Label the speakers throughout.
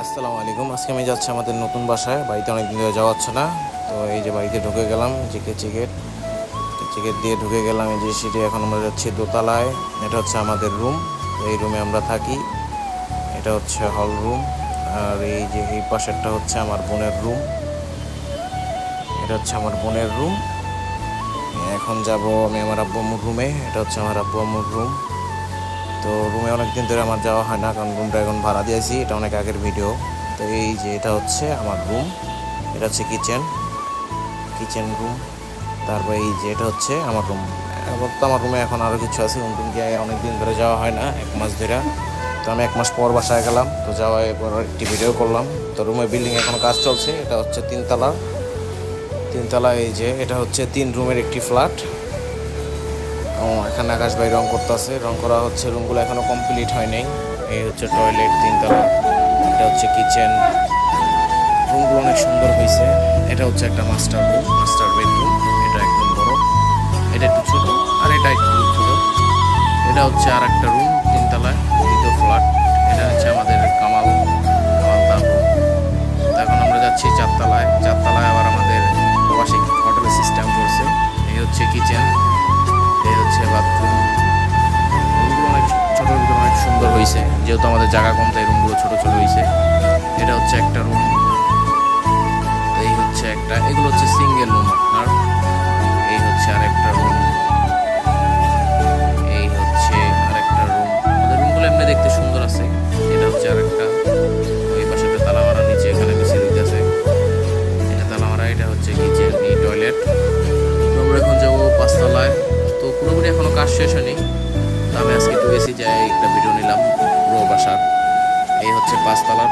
Speaker 1: আসসালামু আলাইকুম। আজকে আমি যাচ্ছি আমাদের নতুন বাসায়। বাড়িতে অনেক দিন ধরে যাওয়া হচ্ছে না। তো এই যে বাড়িতে ঢুকে গেলাম, টিকিট দিয়ে ঢুকে গেলাম। এই যে সিঁড়ি, এখন আমরা যাচ্ছি দোতলায়। এটা হচ্ছে আমাদের রুম। এই রুমে আমরা থাকি। এটা হচ্ছে হল রুম। আর এই যে এই পাশেরটা হচ্ছে আমার বোনের রুম। এটা হচ্ছে আমার বোনের রুম। এখন যাব আমি আমার আব্বু আম্মুর রুমে। এটা হচ্ছে আমার আব্বু আম্মুর রুম। তো রুমে অনেক দিন ধরে আমার যাওয়া হয় না, কারণ রুমটা এখন ভাড়া দিয়েছি। এটা অনেক আগের ভিডিও। তো এই যে এটা হচ্ছে আমার রুম। এটা হচ্ছে কিচেন রুম। তারপর এই যে এটা হচ্ছে আমার রুম। তো আমার রুমে এখন আরও কিছু আছে। রুম গিয়ে অনেক দিন ধরে যাওয়া হয় না, 1 মাস ধরে। তো আমি 1 মাস পর বাসায় গেলাম, তো যাওয়ার পর একটি ভিডিও করলাম। তো রুমের বিল্ডিং এখনও কাজ চলছে। এটা হচ্ছে তিনতলা। এই যে এটা হচ্ছে 3 রুমের একটি ফ্ল্যাট। এখানে আকাশ ভাই রং করতেছে, রং করা হচ্ছে। রুমগুলো এখনো কমপ্লিট হয় নাই। এই হচ্ছে টয়লেট 3তলা। এটা হচ্ছে কিচেন। রুমগুলো অনেক সুন্দর হয়েছে। এটা হচ্ছে একটা মাস্টার বেডরুম। এটা একদম বড়, এটা একটু ছোট, আর এটা একটু ছোট। এটা হচ্ছে আর একটা রুম 3তলায়, দ্বিতীয় ফ্ল্যাট। এটা হচ্ছে আমাদের কামাল তার রুম। তো এখন আমরা যাচ্ছি 4তলায় আবার আমাদের আবাসিক হোটেলের সিস্টেম করছে। এই হচ্ছে কিচেন, এই হচ্ছে বাথরুম। রুমগুলো অনেক ছোটোর ভিতরে অনেক সুন্দর হয়েছে, যেহেতু আমাদের জায়গা কম তাই রুমগুলো ছোট হয়েছে। এটা হচ্ছে একটা রুম। এই হচ্ছে একটা, এগুলো হচ্ছে সিঙ্গেল রুম আপনার। এই হচ্ছে আরেকটা রুম। এই হচ্ছে আরেকটা রুম। আমাদের রুমগুলো এমনি দেখতে সুন্দর আছে। এটা হচ্ছে আরেকটা। ওই পাশে তালা মারা, নিচে এখানে বেশি দিতেছে। এটা তালা মারা। এটা হচ্ছে কিচেন, এই টয়লেট। তো আমরা এখন যাবো 5তলায়। তো পুরোপুরি এখনো কাজ শেষ হয়নি। তো আমি আজকে একটু গেছি, যাই একটা ভিডিও নিলাম পুরো বাসার। এই হচ্ছে 5তলার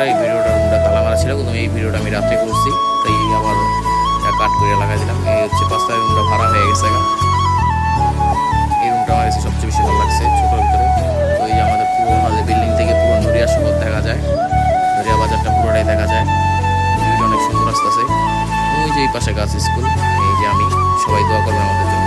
Speaker 1: এই ভিডিওটা, রুমটা তালা মারা ছিল, কিন্তু এই ভিডিওটা আমি রাত্রে করছি, তাই আবার কাট করে লাগাই দিলাম। এই হচ্ছে 5তলার রুমটা ভাড়া হয়ে গেছে। এই রুমটা আমার কাছে সবচেয়ে বেশি ভালো লাগছে, ছোটোর ভিতরে। তো এই যে আমাদের পুরো আমাদের বিল্ডিং থেকে পুরো নড়িয়া শহর দেখা যায়, নড়িয়া বাজারটা পুরোটাই দেখা যায়। ভিউটা অনেক সুন্দর আসতেছে। ওই যে এই পাশে গাছ স্কুল। এই যে আমি, সবাই দোয়া করবেন আমাদের জন্য।